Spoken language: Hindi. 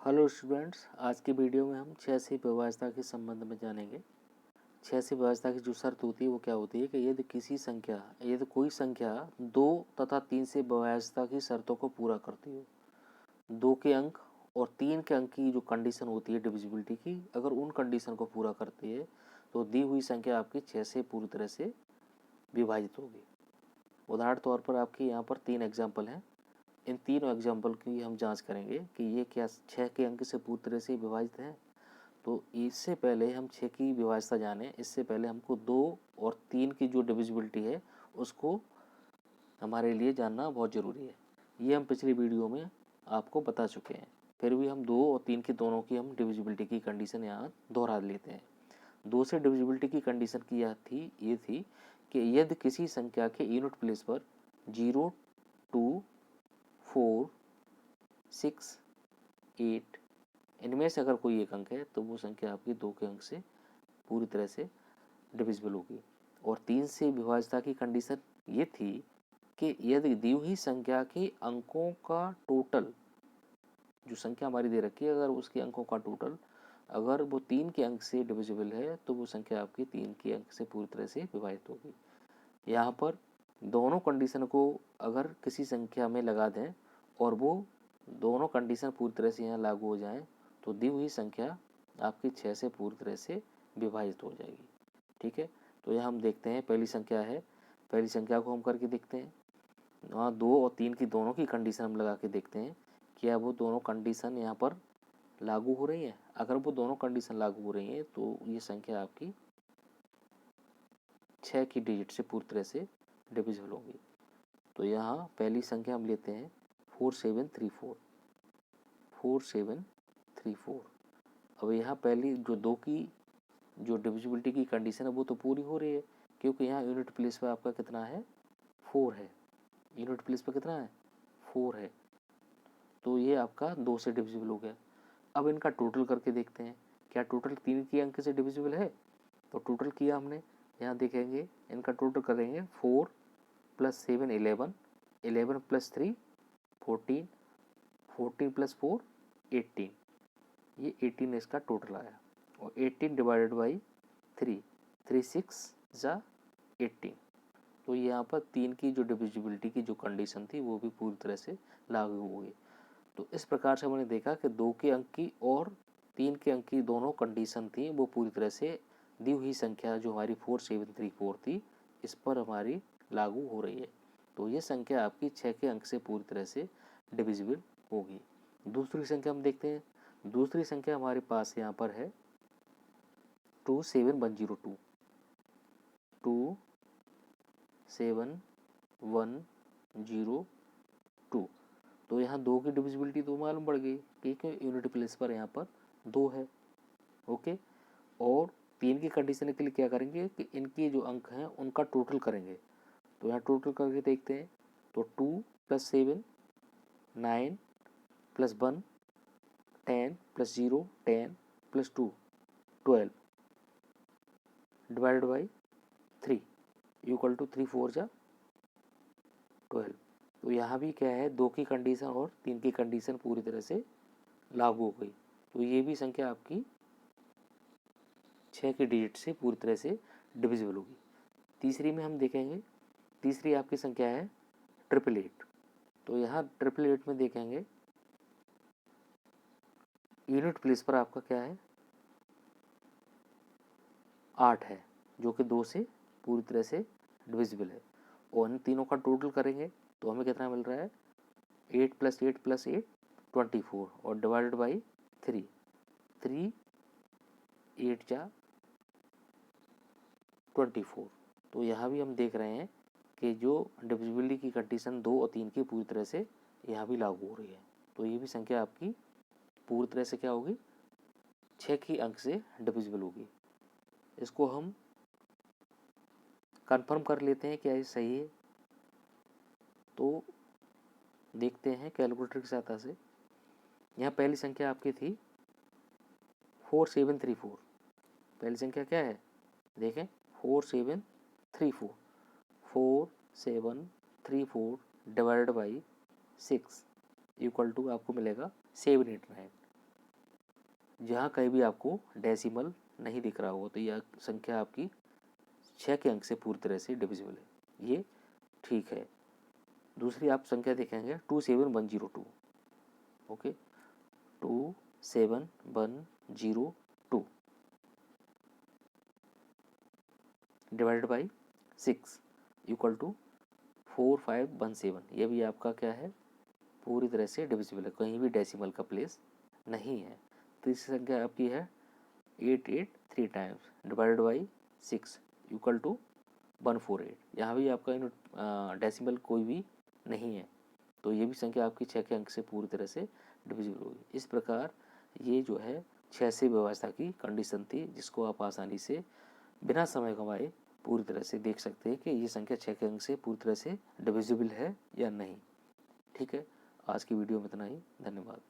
हेलो स्टूडेंट्स, आज की वीडियो में हम 6 से व्यवस्था के संबंध में जानेंगे। 6 से व्यवस्था की जो शर्त होती है वो क्या होती है कि यदि कोई संख्या 2 तथा 3 से व्यवस्था की शर्तों को पूरा करती हो, 2 के अंक और 3 के अंक की जो कंडीशन होती है डिविजिबिलिटी की, अगर उन कंडीशन को पूरा करती है तो दी हुई संख्या आपकी 6 से पूरी तरह से विभाजित होगी। उदाहरण तौर पर आपके यहाँ पर 3 एग्जाम्पल हैं। इन तीनों एग्जाम्पल की हम जांच करेंगे कि ये क्या 6 के अंक से पूरी तरह से विभाजित हैं। तो इससे पहले हम 6 की विभाज्यता जाने, इससे पहले हमको 2 और 3 की जो डिविजिबिलिटी है उसको हमारे लिए जानना बहुत ज़रूरी है। ये हम पिछली वीडियो में आपको बता चुके हैं, फिर भी हम 2 और 3 की दोनों की हम डिविजिबिलिटी की कंडीशन यहाँ दोहरा लेते हैं। 2 से डिविजिबिलिटी की कंडीशन की ये थी कि यदि किसी संख्या के यूनिट प्लेस पर 0, 2, 4, 6, 8 इनमें से अगर कोई एक अंक है तो वो संख्या आपकी 2 के अंक से पूरी तरह से डिविजिबल होगी। और 3 से विभाज्यता की कंडीशन ये थी कि यदि दी हुई संख्या के अंकों का टोटल, जो संख्या हमारी दे रखी है, अगर उसके अंकों का टोटल अगर वो 3 के अंक से डिविजिबल है तो वो संख्या आपकी 3 के अंक से पूरी तरह से विभाजित होगी। यहाँ पर दोनों कंडीशन को अगर किसी संख्या में लगा दें और वो दोनों कंडीशन पूरी तरह से यहाँ लागू हो जाएं तो दी हुई संख्या आपकी 6 से पूरी तरह से विभाजित हो जाएगी। ठीक है, तो यहाँ हम देखते हैं पहली संख्या है। पहली संख्या को हम करके देखते हैं। वहाँ 2 और 3 की दोनों की कंडीशन हम लगा के देखते हैं क्या वो दोनों कंडीशन यहाँ पर लागू हो रही है। अगर वो दोनों कंडीशन लागू हो रही हैं तो ये संख्या आपकी 6 की डिजिट से पूरी तरह से डिविजिबल होगी। तो यहाँ पहली संख्या हम लेते हैं 4734। 4734। अब यहाँ पहली जो 2 की जो डिविजिबिलिटी की कंडीशन है वो तो पूरी हो रही है, क्योंकि यहाँ यूनिट प्लेस पर आपका कितना है, 4 है। यूनिट प्लेस पर कितना है, 4 है। तो ये आपका 2 से डिविजिबल हो गया। अब इनका टोटल करके देखते हैं क्या टोटल 3 की अंक से डिविजिबल है। तो टोटल किया हमने, यहाँ देखेंगे इनका टोटल करेंगे 4 + 7 11, 11 + 3 14, 14 + 4 18। ये 18 इसका टोटल आया और 18 डिवाइडेड बाई 3, 3 6 जा 18। तो यहाँ पर 3 की जो डिविजिबिलिटी की जो कंडीशन थी वो भी पूरी तरह से लागू हो गई। तो इस प्रकार से हमने देखा कि 2 के अंक की और 3 के अंक की दोनों कंडीशन थी वो पूरी तरह से दी हुई संख्या जो हमारी 4734 थी इस पर हमारी लागू हो रही है। तो ये संख्या आपकी 6 के अंक से पूरी तरह से डिविजिबल होगी। दूसरी संख्या हम देखते हैं। दूसरी संख्या हमारे पास यहाँ पर है 27102। 27102। तो यहाँ 2 की डिविजिबिलिटी तो मालूम पड़ गई, ठीक है, यूनिट प्लेस पर यहाँ पर 2 है। ओके, और 3 की कंडीशन के लिए क्या करेंगे कि इनके जो अंक हैं उनका टोटल करेंगे। तो यहाँ टोटल करके देखते हैं। तो 2 + 7 9 + 1 10 + 0 10 + 2 12 डिवाइडेड बाई 3 इक्वल टू 3 4 जा 12। तो यहाँ भी क्या है, 2 की कंडीशन और 3 की कंडीशन पूरी तरह से लागू हो गई। तो ये भी संख्या आपकी 6 के डिजिट से पूरी तरह से डिविजिबल होगी। तीसरी में हम देखेंगे, तीसरी आपकी संख्या है 888। तो यहाँ 888 में देखेंगे यूनिट प्लेस पर आपका क्या है, 8 है, जो कि 2 से पूरी तरह से डिविजिबल है। और इन तीनों का टोटल करेंगे तो हमें कितना मिल रहा है, 8 + 8 + 8 24 और डिवाइडेड बाई 3 3 8 जा 24। तो यहाँ भी हम देख रहे हैं कि जो डिविजिबिलिटी की कंडीशन 2 और 3 की पूरी तरह से यहाँ भी लागू हो रही है। तो ये भी संख्या आपकी पूरी तरह से क्या होगी, 6 की अंक से डिविजिबल होगी। इसको हम कंफर्म कर लेते हैं क्या ये सही है। तो देखते हैं कैलकुलेटर की सहायता से। यहाँ पहली संख्या आपकी थी 4734। पहली संख्या क्या है, देखें 4734। 4734 डिवाइडेड बाई 6 इक्वल टू आपको मिलेगा 789। जहाँ कहीं भी आपको डेसिमल नहीं दिख रहा होगा तो यह संख्या आपकी 6 के अंक से पूरी तरह से डिविजिबल है, ये ठीक है। दूसरी आप संख्या देखेंगे 27102, okay, 27102 divided by 6 equal to 4517, ये भी आपका क्या है, पूरी तरह से डिविजिबल है, कहीं भी डेसिमल का प्लेस नहीं है। तीसरी संख्या आपकी है 883 times divided by 6 equal to 148, यहाँ भी आपका डेसिमल कोई भी नहीं है, तो ये भी संख्या आपकी 6 के अंक से पूरी तरह से डिविजिबल होगी। इस प्रकार ये जो है 6 से व्यवस्था की कंडीशन थी, जिसको आप आसानी से बिना समय गंवाए पूरी तरह से देख सकते हैं कि ये संख्या 6 के अंक से पूरी तरह से डिविजिबल है या नहीं। ठीक है, आज की वीडियो में इतना ही, धन्यवाद।